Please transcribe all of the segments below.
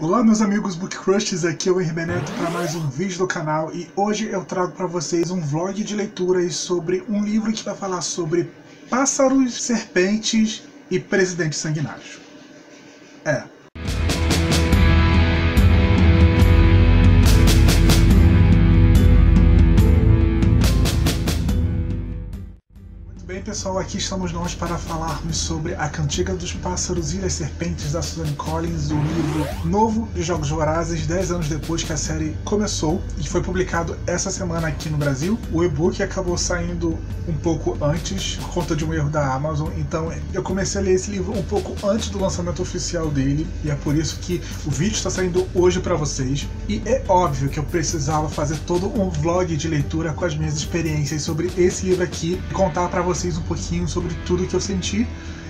Olá meus amigos Book Crushers, aqui é o Henry Beneto para mais um vídeo do canal e hoje eu trago para vocês um vlog de leituras sobre um livro que vai falar sobre pássaros, serpentes e presidentes sanguinários. Bem pessoal, aqui estamos nós para falarmos sobre A Cantiga dos Pássaros e das Serpentes da Suzanne Collins, o livro novo de Jogos Vorazes, 10 anos depois que a série começou e foi publicado essa semana aqui no Brasil. O e-book acabou saindo um pouco antes por conta de um erro da Amazon, então eu comecei a ler esse livro um pouco antes do lançamento oficial dele e é por isso que o vídeo está saindo hoje para vocês. E é óbvio que eu precisava fazer todo um vlog de leitura com as minhas experiências sobre esse livro aqui e contar para vocês um pouquinho sobre tudo que eu senti,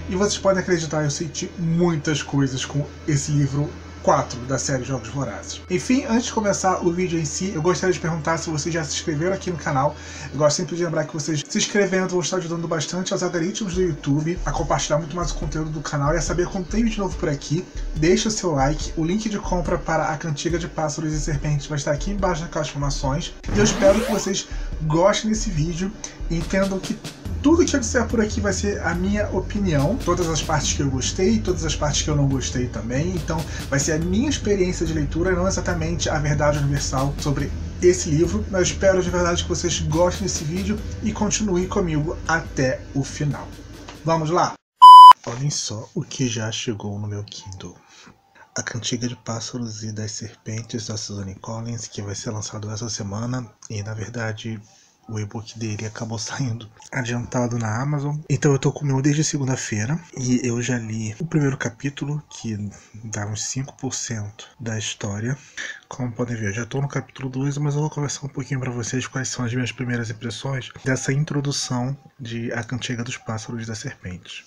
e vocês podem acreditar, eu senti muitas coisas com esse livro 4 da série Jogos Vorazes. Enfim, antes de começar o vídeo em si, eu gostaria de perguntar se vocês já se inscreveram aqui no canal. Eu gosto sempre de lembrar que vocês se inscrevendo vão estar ajudando bastante aos algoritmos do YouTube a compartilhar muito mais o conteúdo do canal e a saber quando tem vídeo novo por aqui. Deixa o seu like, o link de compra para A Cantiga de Pássaros e Serpentes vai estar aqui embaixo nas informações. E eu espero que vocês gostem desse vídeo e entendam que tudo que eu disser por aqui vai ser a minha opinião, todas as partes que eu gostei, todas as partes que eu não gostei também, então vai ser a minha experiência de leitura, não exatamente a verdade universal sobre esse livro, mas eu espero de verdade que vocês gostem desse vídeo e continuem comigo até o final. Vamos lá! Olhem só o que já chegou no meu Kindle. A Cantiga de Pássaros e das Serpentes da Suzanne Collins, que vai ser lançado essa semana e na verdade o e-book dele acabou saindo adiantado na Amazon. Então eu tô com o meu desde segunda-feira e eu já li o primeiro capítulo, que dá uns 5% da história. Como podem ver, eu já tô no capítulo 2, mas eu vou conversar um pouquinho para vocês quais são as minhas primeiras impressões dessa introdução de A Cantiga dos Pássaros e das Serpentes.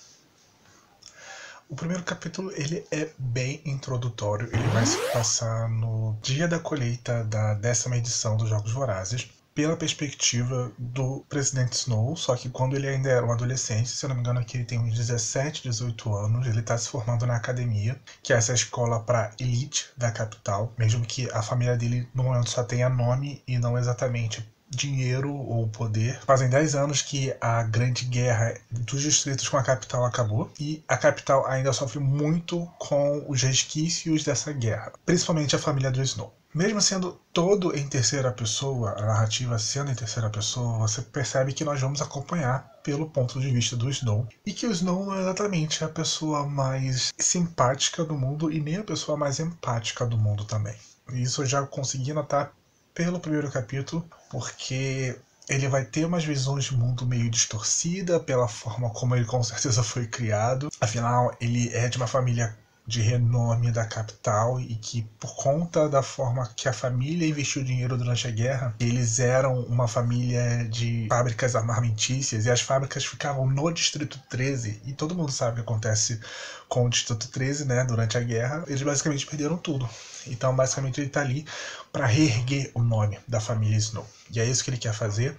O primeiro capítulo ele é bem introdutório, ele vai se passar no dia da colheita da 10ª edição dos Jogos Vorazes, pela perspectiva do presidente Snow, só que quando ele ainda era um adolescente, se eu não me engano aqui ele tem uns 17, 18 anos, ele está se formando na academia, que é essa escola para elite da capital, mesmo que a família dele no momento só tenha nome e não exatamente dinheiro ou poder. Fazem 10 anos que a grande guerra dos distritos com a capital acabou e a capital ainda sofre muito com os resquícios dessa guerra, principalmente a família do Snow. Mesmo sendo todo em terceira pessoa, a narrativa sendo em terceira pessoa, você percebe que nós vamos acompanhar pelo ponto de vista do Snow. E que o Snow não é exatamente a pessoa mais simpática do mundo e nem a pessoa mais empática do mundo também. E isso eu já consegui notar pelo primeiro capítulo, porque ele vai ter umas visões de mundo meio distorcida pela forma como ele com certeza foi criado. Afinal, ele é de uma família de renome da capital e que por conta da forma que a família investiu dinheiro durante a guerra, eles eram uma família de fábricas armamentícias e as fábricas ficavam no Distrito 13 e todo mundo sabe o que acontece com o Distrito 13, né, durante a guerra. Eles basicamente perderam tudo. Então basicamente ele está ali para reerguer o nome da família Snow. E é isso que ele quer fazer,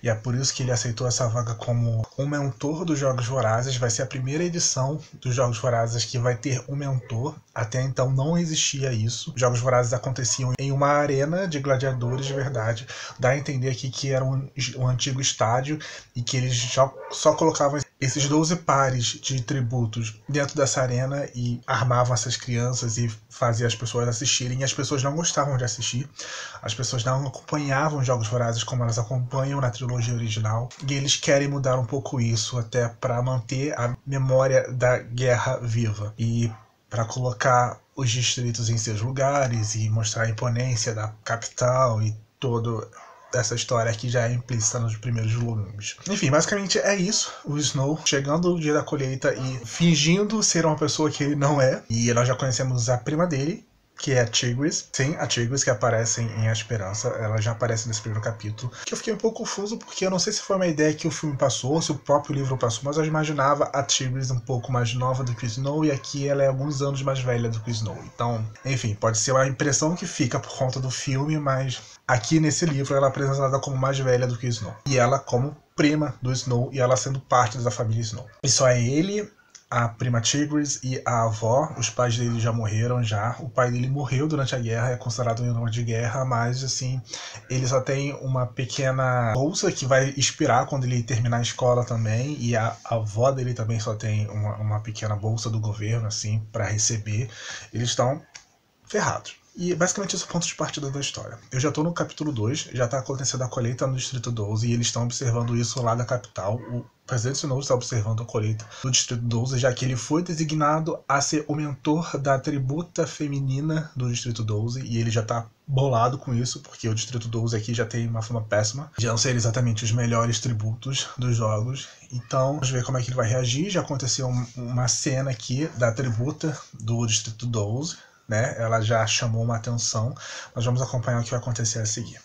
e é por isso que ele aceitou essa vaga como um mentor dos Jogos Vorazes. Vai ser a primeira edição dos Jogos Vorazes que vai ter um mentor. Até então não existia isso. Os Jogos Vorazes aconteciam em uma arena de gladiadores de verdade. Dá a entender aqui que era um antigo estádio e que eles só colocavam esses 12 pares de tributos dentro dessa arena e armavam essas crianças e faziam as pessoas assistirem. E as pessoas não gostavam de assistir. As pessoas não acompanhavam os Jogos Vorazes como elas acompanham na trilogia original. E eles querem mudar um pouco isso até para manter a memória da guerra viva. E para colocar os distritos em seus lugares e mostrar a imponência da capital e todo essa história que já é implícita nos primeiros volumes. Enfim, basicamente é isso. O Snow chegando no dia da colheita e fingindo ser uma pessoa que ele não é. E nós já conhecemos a prima dele, que é a Tigris. Sim, a Tigris que aparece em A Esperança. Ela já aparece nesse primeiro capítulo. Que eu fiquei um pouco confuso porque eu não sei se foi uma ideia que o filme passou ou se o próprio livro passou, mas eu imaginava a Tigris um pouco mais nova do que o Snow e aqui ela é alguns anos mais velha do que o Snow. Então, enfim, pode ser uma impressão que fica por conta do filme, mas aqui nesse livro ela é apresentada como mais velha do que o Snow. E ela como prima do Snow e ela sendo parte da família Snow. E só é ele, a prima Tigris e a avó. Os pais dele já morreram já. O pai dele morreu durante a guerra, é considerado um herói de guerra, mas assim, ele só tem uma pequena bolsa que vai expirar quando ele terminar a escola também, e a avó dele também só tem uma pequena bolsa do governo, assim, para receber. Eles estão ferrados. E basicamente esse é o ponto de partida da história. Eu já tô no capítulo 2, já tá acontecendo a colheita no Distrito 12 e eles estão observando isso lá da capital. O presidente Snow está observando a colheita do Distrito 12, já que ele foi designado a ser o mentor da tributa feminina do Distrito 12 e ele já tá bolado com isso, porque o Distrito 12 aqui já tem uma fama péssima de não ser exatamente os melhores tributos dos jogos. Então, vamos ver como é que ele vai reagir. Já aconteceu uma cena aqui da tributa do Distrito 12, né? Ela já chamou uma atenção. Nós vamos acompanhar o que vai acontecer a seguir.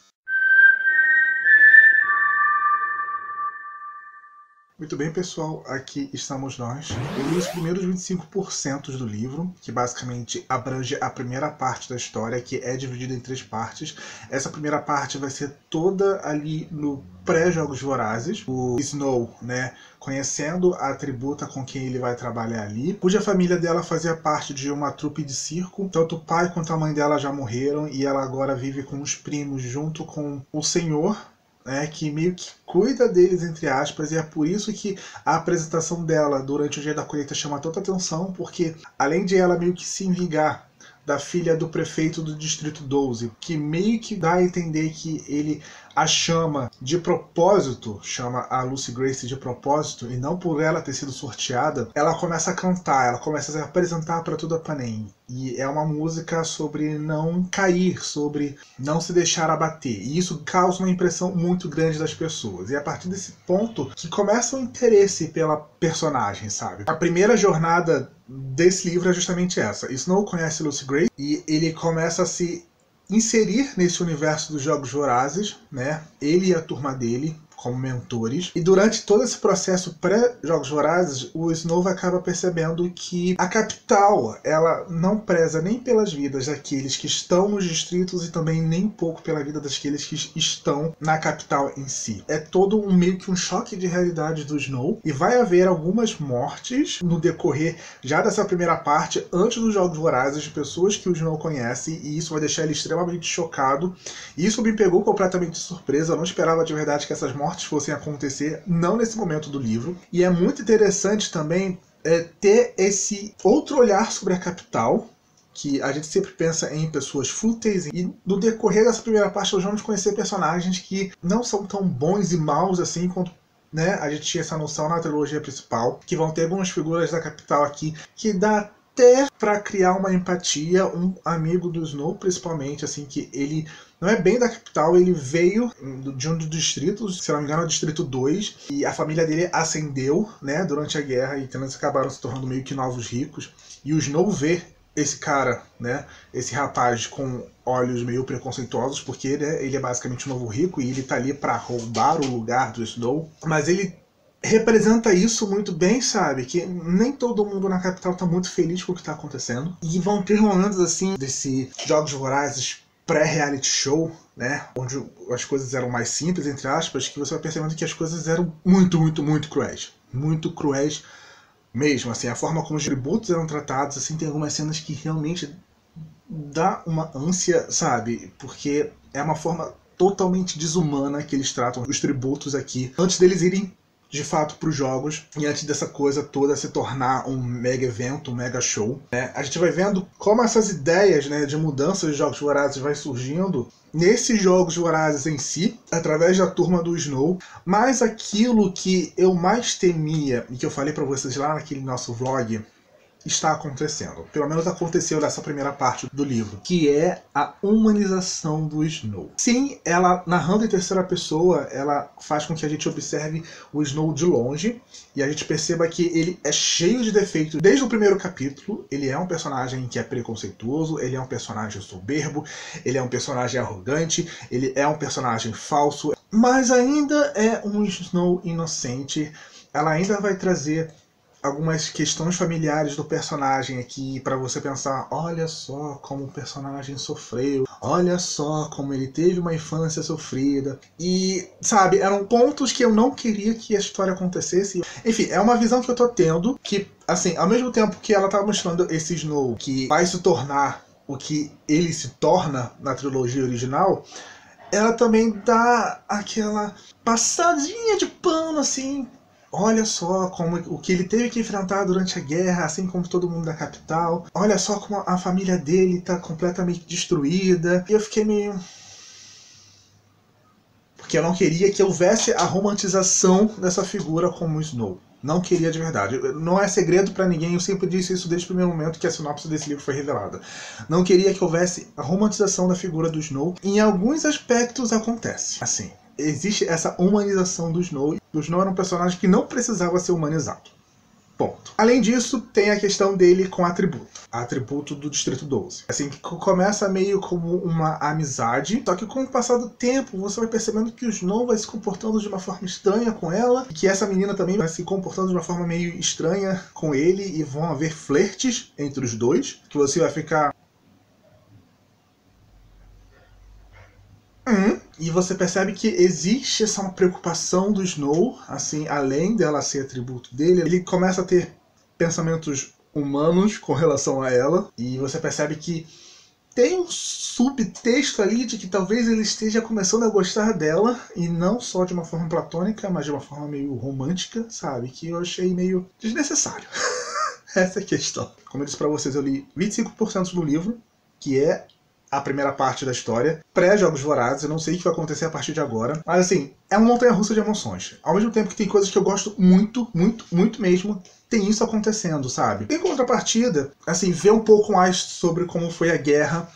Muito bem, pessoal, aqui estamos nós. Eu li os primeiros 25% do livro, que basicamente abrange a primeira parte da história, que é dividida em 3 partes. Essa primeira parte vai ser toda ali no pré-Jogos Vorazes. O Snow, né, conhecendo a tributa com quem ele vai trabalhar ali, cuja família dela fazia parte de uma trupe de circo. Tanto o pai quanto a mãe dela já morreram e ela agora vive com os primos junto com o senhor, que meio que cuida deles, entre aspas, e é por isso que a apresentação dela durante o dia da colheita chama tanta atenção, porque além de ela meio que se vingar da filha do prefeito do Distrito 12, que meio que dá a entender que ele a chama de propósito, chama a Lucy Grace de propósito, e não por ela ter sido sorteada, ela começa a cantar, ela começa a se apresentar para toda a Panem. E é uma música sobre não cair, sobre não se deixar abater. E isso causa uma impressão muito grande das pessoas. E é a partir desse ponto que começa o interesse pela personagem, sabe? A primeira jornada desse livro é justamente essa. Snow conhece Lucy Grace e ele começa a se inserir nesse universo dos Jogos Vorazes, né? Ele e a turma dele como mentores. E durante todo esse processo pré-Jogos Vorazes, o Snow acaba percebendo que a capital, ela não preza nem pelas vidas daqueles que estão nos distritos e também nem pouco pela vida daqueles que estão na capital em si. É todo meio que um choque de realidade do Snow, e vai haver algumas mortes no decorrer já dessa primeira parte, antes dos Jogos Vorazes, de pessoas que o Snow conhece, e isso vai deixar ele extremamente chocado. E isso me pegou completamente de surpresa, eu não esperava de verdade que essas mortes fossem acontecer, não nesse momento do livro. E é muito interessante também ter esse outro olhar sobre a capital, que a gente sempre pensa em pessoas fúteis, e no decorrer dessa primeira parte nós vamos conhecer personagens que não são tão bons e maus assim quanto, né, a gente tinha essa noção na trilogia principal, que vão ter algumas figuras da capital aqui que dá até para criar uma empatia, um amigo do Snow principalmente, assim, que ele não é bem da capital, ele veio de um dos distritos, se não me engano é o Distrito 2, e a família dele ascendeu, né, durante a guerra, e então eles acabaram se tornando meio que novos ricos, e o Snow vê esse cara, né, esse rapaz com olhos meio preconceituosos, porque, né, ele é basicamente um novo rico, e ele tá ali para roubar o lugar do Snow, mas ele representa isso muito bem, sabe? Que nem todo mundo na capital tá muito feliz com o que tá acontecendo. E vão ter momentos assim, desse Jogos Vorazes pré-reality show, né? Onde as coisas eram mais simples, entre aspas, que você vai percebendo que as coisas eram muito, muito, muito cruéis. Muito cruéis mesmo, assim. A forma como os tributos eram tratados, assim, tem algumas cenas que realmente dá uma ânsia, sabe? Porque é uma forma totalmente desumana que eles tratam os tributos aqui, antes deles irem de fato para os jogos, e antes dessa coisa toda se tornar um mega evento, um mega show, né? A gente vai vendo como essas ideias, né, de mudança de Jogos Vorazes vai surgindo nesses Jogos Vorazes em si, através da turma do Snow, mas aquilo que eu mais temia, e que eu falei para vocês lá naquele nosso vlog, está acontecendo. Pelo menos aconteceu nessa primeira parte do livro, que é a humanização do Snow. Sim, ela, narrando em terceira pessoa, ela faz com que a gente observe o Snow de longe, e a gente perceba que ele é cheio de defeitos. Desde o primeiro capítulo, ele é um personagem que é preconceituoso, ele é um personagem soberbo, ele é um personagem arrogante, ele é um personagem falso, mas ainda é um Snow inocente. Ela ainda vai trazer algumas questões familiares do personagem aqui para você pensar, olha só como o personagem sofreu, olha só como ele teve uma infância sofrida. E, sabe, eram pontos que eu não queria que a história acontecesse. Enfim, é uma visão que eu tô tendo que, assim, ao mesmo tempo que ela tá mostrando esse Snow que vai se tornar o que ele se torna na trilogia original, ela também dá aquela passadinha de pano, assim. Olha só como o que ele teve que enfrentar durante a guerra, assim como todo mundo da capital. Olha só como a família dele tá completamente destruída. E eu fiquei meio... porque eu não queria que houvesse a romantização dessa figura como o Snow. Não queria de verdade. Não é segredo pra ninguém, eu sempre disse isso desde o primeiro momento que a sinopse desse livro foi revelada. Não queria que houvesse a romantização da figura do Snow. Em alguns aspectos acontece. Assim, existe essa humanização do Snow. O Snow era um personagem que não precisava ser humanizado. Ponto. Além disso, tem a questão dele com atributo do Distrito 12. Assim, que começa meio como uma amizade, só que com o passar do tempo, você vai percebendo que o Snow vai se comportando de uma forma estranha com ela, que essa menina também vai se comportando de uma forma meio estranha com ele, e vão haver flertes entre os dois, que você vai ficar... E você percebe que existe essa preocupação do Snow, assim, além dela ser atributo dele, ele começa a ter pensamentos humanos com relação a ela, e você percebe que tem um subtexto ali de que talvez ele esteja começando a gostar dela, e não só de uma forma platônica, mas de uma forma meio romântica, sabe? Que eu achei meio desnecessário. Essa é a questão. Como eu disse pra vocês, eu li 25% do livro, que é a primeira parte da história, pré-Jogos Vorazes. Eu não sei o que vai acontecer a partir de agora, mas assim, é uma montanha-russa de emoções. Ao mesmo tempo que tem coisas que eu gosto muito, muito, muito mesmo, tem isso acontecendo, sabe? Em contrapartida, assim, ver um pouco mais sobre como foi a guerra,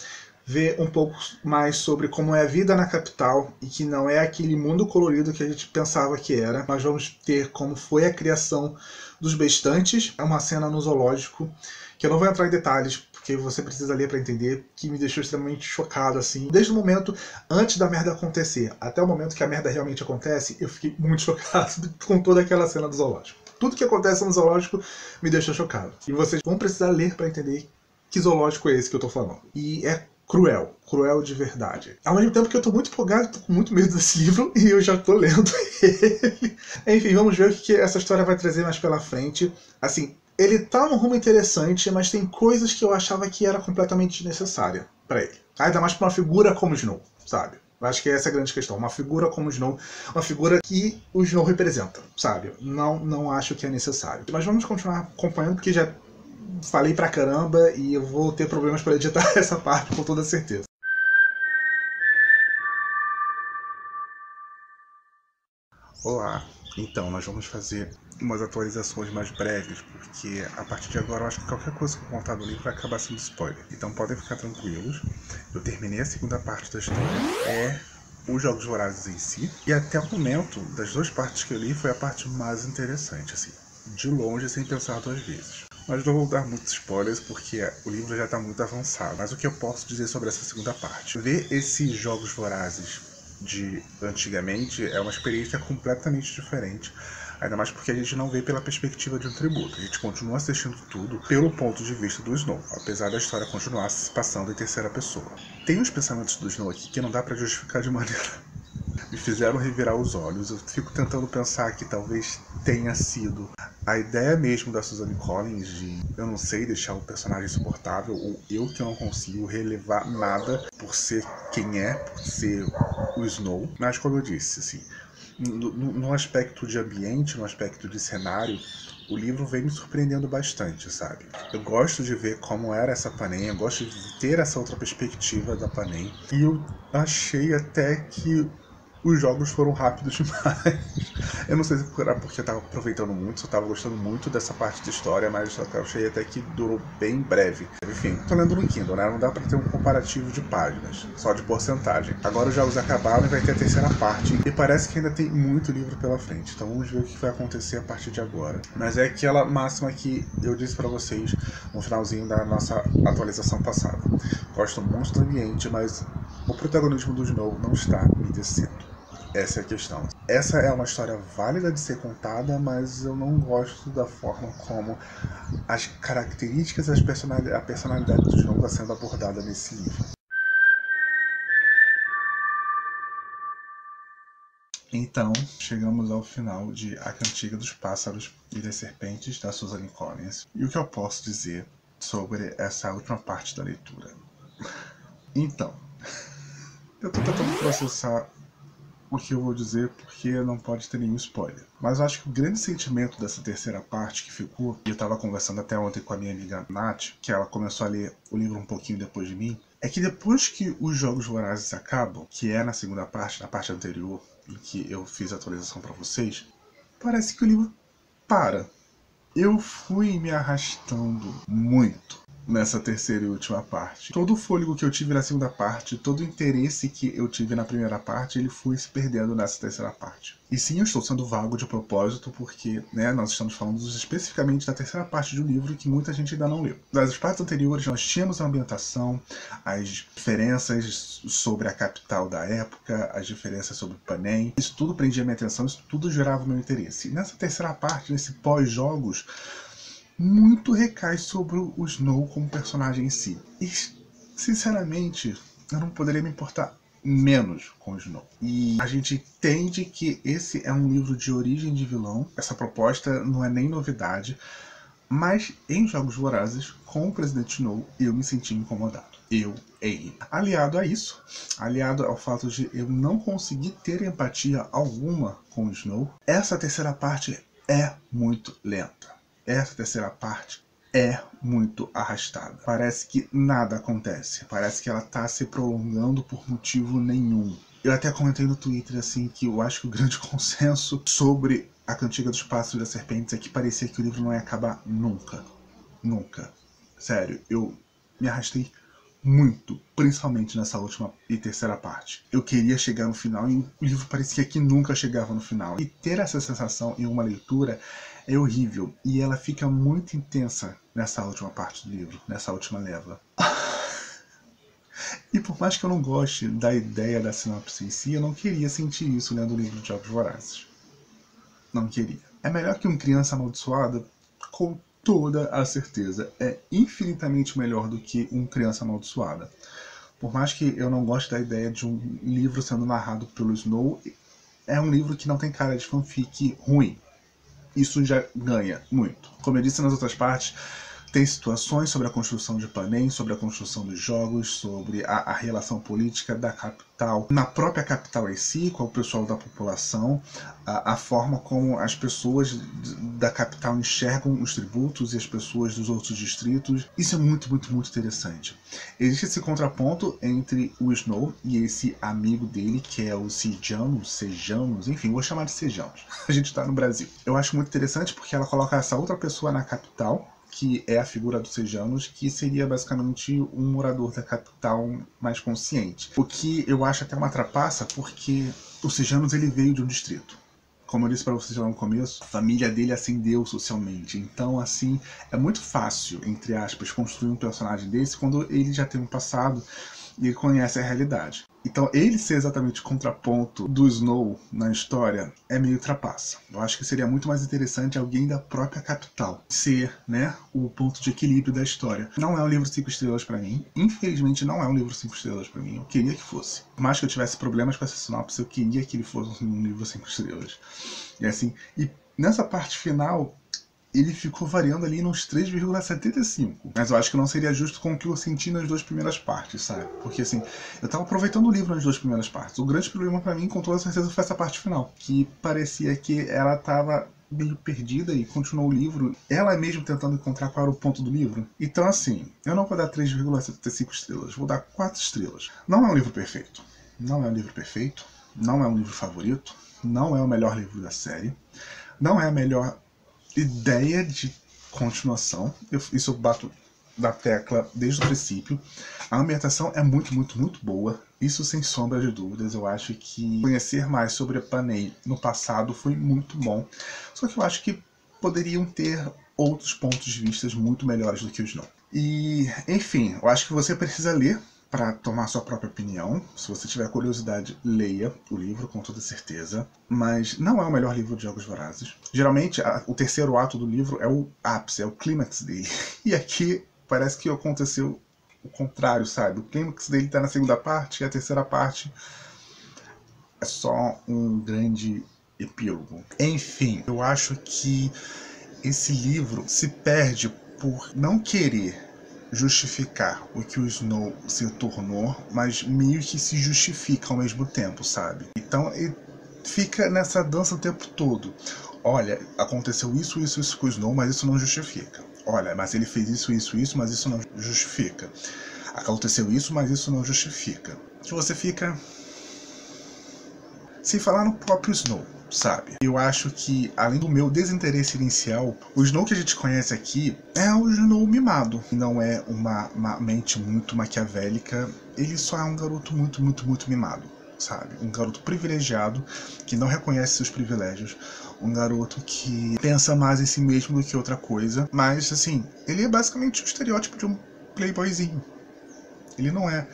ver um pouco mais sobre como é a vida na capital, e que não é aquele mundo colorido que a gente pensava que era. Nós vamos ter como foi a criação dos bestantes. É uma cena no zoológico, que eu não vou entrar em detalhes, porque você precisa ler para entender, que me deixou extremamente chocado, assim. Desde o momento antes da merda acontecer, até o momento que a merda realmente acontece, eu fiquei muito chocado com toda aquela cena do zoológico. Tudo que acontece no zoológico me deixou chocado. E vocês vão precisar ler para entender que zoológico é esse que eu tô falando. E é cruel, cruel de verdade. Ao mesmo tempo que eu tô muito empolgado, tô com muito medo desse livro, e eu já tô lendo ele. Enfim, vamos ver o que essa história vai trazer mais pela frente. Assim, ele tá num rumo interessante, mas tem coisas que eu achava que era completamente desnecessária pra ele. Ainda mais pra uma figura como Snow, sabe? Eu acho que essa é a grande questão. Uma figura como Snow, uma figura que o Snow representa, sabe? Não acho que é necessário. Mas vamos continuar acompanhando, porque já falei pra caramba e eu vou ter problemas pra editar essa parte com toda certeza. Olá, então nós vamos fazer umas atualizações mais breves, porque a partir de agora eu acho que qualquer coisa que eu contar no livro vai acabar sendo spoiler. Então podem ficar tranquilos, eu terminei a segunda parte da história, os Jogos Vorazes em si, e até o momento, das duas partes que eu li, foi a parte mais interessante, assim, de longe, sem pensar duas vezes. Mas não vou dar muitos spoilers, porque o livro já está muito avançado. Mas o que eu posso dizer sobre essa segunda parte? Ver esses Jogos Vorazes de antigamente é uma experiência completamente diferente, ainda mais porque a gente não vê pela perspectiva de um tributo, a gente continua assistindo tudo pelo ponto de vista do Snow, apesar da história continuar se passando em terceira pessoa. Tem uns pensamentos do Snow aqui que não dá pra justificar de maneira... me fizeram revirar os olhos. Eu fico tentando pensar que talvez tenha sido a ideia mesmo da Suzanne Collins de, eu não sei, deixar o personagem insuportável, ou eu que não consigo relevar nada por ser quem é, por ser o Snow. Mas como eu disse, assim, no aspecto de ambiente, no aspecto de cenário, o livro vem me surpreendendo bastante, sabe? Eu gosto de ver como era essa Panem, eu gosto de ter essa outra perspectiva da Panem, e eu achei até que os jogos foram rápidos demais. Eu não sei se era porque eu tava aproveitando muito, se eu tava gostando muito dessa parte da história, mas eu achei até que durou bem breve. Enfim, tô lendo no Kindle, né? Não dá pra ter um comparativo de páginas, só de porcentagem. Agora os jogos acabaram e vai ter a terceira parte, e parece que ainda tem muito livro pela frente, então vamos ver o que vai acontecer a partir de agora. Mas é aquela máxima que eu disse pra vocês no finalzinho da nossa atualização passada. Gosto muito do ambiente, mas o protagonismo do Snow não está me descendo. Essa é a questão. Essa é uma história válida de ser contada, mas eu não gosto da forma como as características, a personalidade do Snow está sendo abordada nesse livro. Então, chegamos ao final de A Cantiga dos Pássaros e das Serpentes, da Suzanne Collins. E o que eu posso dizer sobre essa última parte da leitura? Então, eu tô tentando processar o que eu vou dizer porque não pode ter nenhum spoiler. Mas eu acho que o grande sentimento dessa terceira parte que ficou, e eu tava conversando até ontem com a minha amiga Nath, que ela começou a ler o livro um pouquinho depois de mim, é que depois que os Jogos Vorazes acabam, que é na segunda parte, na parte anterior, em que eu fiz a atualização para vocês, parece que o livro para. Eu fui me arrastando muito nessa terceira e última parte. Todo o fôlego que eu tive na segunda parte, todo o interesse que eu tive na primeira parte, ele foi se perdendo nessa terceira parte. E sim, eu estou sendo vago de propósito, porque nós estamos falando especificamente da terceira parte do livro que muita gente ainda não leu. Das partes anteriores, nós tínhamos a ambientação, as diferenças sobre a capital da época, as diferenças sobre Panem. Isso tudo prendia minha atenção, isso tudo gerava o meu interesse. E nessa terceira parte, nesse pós-jogos, muito recai sobre o Snow como personagem em si. E, sinceramente, eu não poderia me importar menos com o Snow. E a gente entende que esse é um livro de origem de vilão. Essa proposta não é nem novidade. Mas em Jogos Vorazes, com o Presidente Snow, eu me senti incomodado. Ele. Aliado a isso, aliado ao fato de eu não conseguir ter empatia alguma com o Snow, essa terceira parte é muito lenta. Essa terceira parte é muito arrastada. Parece que nada acontece. Parece que ela está se prolongando por motivo nenhum. Eu até comentei no Twitter assim que eu acho que o grande consenso sobre A Cantiga dos Pássaros e das Serpentes é que parecia que o livro não ia acabar nunca. Nunca. Sério, eu me arrastei muito, principalmente nessa última e terceira parte. Eu queria chegar no final e o livro parecia que nunca chegava no final. E ter essa sensação em uma leitura é horrível. E ela fica muito intensa nessa última parte do livro, nessa última leva. E por mais que eu não goste da ideia da sinopse em si, eu não queria sentir isso lendo o livro de Jogos Vorazes. Não queria. É melhor que Criança Amaldiçoada? Com toda a certeza. É infinitamente melhor do que Criança Amaldiçoada. Por mais que eu não goste da ideia de um livro sendo narrado pelo Snow, é um livro que não tem cara de fanfic ruim. Isso já ganha muito. Como eu disse nas outras partes, tem situações sobre a construção de Panem, sobre a construção dos jogos, sobre a relação política da capital, na própria capital em si, com o pessoal da população, a forma como as pessoas da capital enxergam os tributos e as pessoas dos outros distritos. Isso é muito, muito, muito interessante. Existe esse contraponto entre o Snow e esse amigo dele, que é o Sejanus, enfim, vou chamar de Sejanus. A gente está no Brasil. Eu acho muito interessante porque ela coloca essa outra pessoa na capital, que é a figura do Sejanus, que seria basicamente um morador da capital mais consciente. O que eu acho até uma trapaça, porque o Sejanus ele veio de um distrito. Como eu disse para vocês lá no começo, a família dele ascendeu socialmente. Então, assim, é muito fácil, entre aspas, construir um personagem desse quando ele já tem um passado e ele conhece a realidade. Então, ele ser exatamente o contraponto do Snow na história é meio trapaça. Eu acho que seria muito mais interessante alguém da própria capital ser, o ponto de equilíbrio da história. Não é um livro 5 estrelas pra mim. Infelizmente, não é um livro 5 estrelas pra mim. Eu queria que fosse. Por mais que eu tivesse problemas com essa sinopse, eu queria que ele fosse um livro 5 estrelas. E assim, e nessa parte final, ele ficou variando ali nos 3,75. Mas eu acho que não seria justo com o que eu senti nas duas primeiras partes, sabe? Porque assim, eu tava aproveitando o livro nas duas primeiras partes. O grande problema pra mim, com toda certeza, foi essa parte final. Que parecia que ela tava meio perdida e continuou o livro, ela mesmo tentando encontrar qual era o ponto do livro. Então assim, eu não vou dar 3,75 estrelas, vou dar 4 estrelas. Não é um livro perfeito. Não é um livro perfeito. Não é um livro favorito. Não é o melhor livro da série. Não é a melhor ideia de continuação. Isso eu bato da tecla desde o princípio. A ambientação é muito, muito, muito boa. Isso sem sombra de dúvidas. Eu acho que conhecer mais sobre a Panem no passado foi muito bom. Só que eu acho que poderiam ter outros pontos de vista muito melhores do que os não. E, enfim, eu acho que você precisa ler para tomar sua própria opinião. Se você tiver curiosidade, leia o livro com toda certeza. Mas não é o melhor livro de Jogos Vorazes. Geralmente, o terceiro ato do livro é o ápice, é o clímax dele. E aqui parece que aconteceu o contrário, sabe? O clímax dele tá na segunda parte e a terceira parte é só um grande epílogo. Enfim, eu acho que esse livro se perde por não querer justificar o que o Snow se tornou, mas meio que se justifica ao mesmo tempo, sabe? Então ele fica nessa dança o tempo todo. Olha, aconteceu isso com o Snow, mas isso não justifica. Olha, mas ele fez isso, mas isso não justifica. Aconteceu isso, mas isso não justifica. Que você fica sem falar no próprio Snow, sabe? Eu acho que, além do meu desinteresse inicial, o Snow que a gente conhece aqui é o Snow mimado. Não é uma mente muito maquiavélica, ele só é um garoto muito mimado, sabe? Um garoto privilegiado, que não reconhece seus privilégios, um garoto que pensa mais em si mesmo do que outra coisa, mas, assim, ele é basicamente o estereótipo de um playboyzinho. Ele não é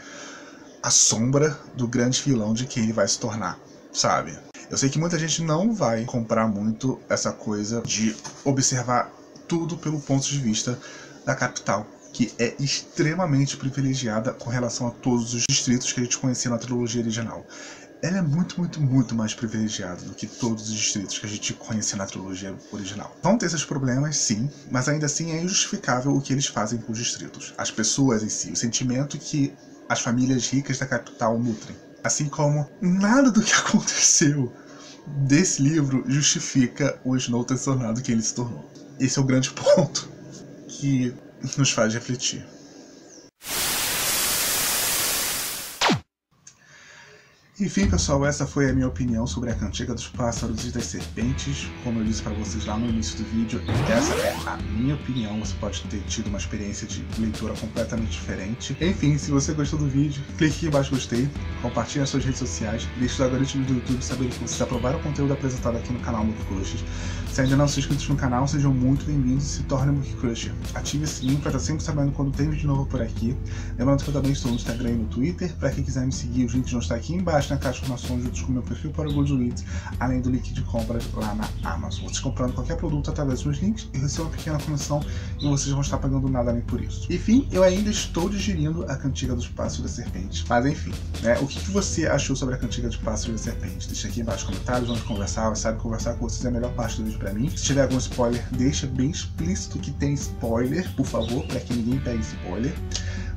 a sombra do grande vilão de quem ele vai se tornar, sabe? Eu sei que muita gente não vai comprar muito essa coisa de observar tudo pelo ponto de vista da capital, que é extremamente privilegiada com relação a todos os distritos que a gente conhecia na trilogia original. Ela é muito mais privilegiada do que todos os distritos que a gente conhecia na trilogia original. Vão ter esses problemas, sim, mas ainda assim é injustificável o que eles fazem com os distritos. As pessoas em si, o sentimento que as famílias ricas da capital nutrem. Assim como nada do que aconteceu desse livro justifica o Snow ter se tornado quem ele se tornou. Esse é o grande ponto que nos faz refletir. Enfim, pessoal, essa foi a minha opinião sobre a Cantiga dos Pássaros e das Serpentes. Como eu disse para vocês lá no início do vídeo, essa é a minha opinião. Você pode ter tido uma experiência de leitura completamente diferente. Enfim, se você gostou do vídeo, clique aqui embaixo gostei, compartilhe nas suas redes sociais, deixe os algoritmos do YouTube saberem que vocês aprovaram o conteúdo apresentado aqui no canal Mook Crushes. Se ainda não são inscritos no canal, sejam muito bem-vindos e se tornem Mook Crusher. Ative o sininho para estar sempre sabendo quando tem vídeo novo por aqui. Lembrando que eu também estou no Instagram e no Twitter. Para quem quiser me seguir, os links vão estar aqui embaixo na caixa de informações juntos com o meu perfil para o Goodreads, além do link de compra lá na Amazon. Vocês comprando qualquer produto através dos meus links, eu recebo uma pequena comissão e vocês vão estar pagando nada nem por isso. Enfim, eu ainda estou digerindo a Cantiga dos Pássaros e da Serpente. Mas enfim, né, o que você achou sobre a Cantiga dos Pássaros e da Serpente? Deixa aqui embaixo nos comentários, vamos conversar. Sabe, conversar com vocês é a melhor parte do vídeo pra mim. Se tiver algum spoiler, deixa bem explícito que tem spoiler, por favor, para que ninguém pegue spoiler.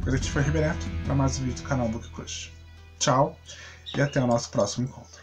Por aqui foi Roberto, para mais um vídeo do canal Book Crush. Tchau e até o nosso próximo encontro.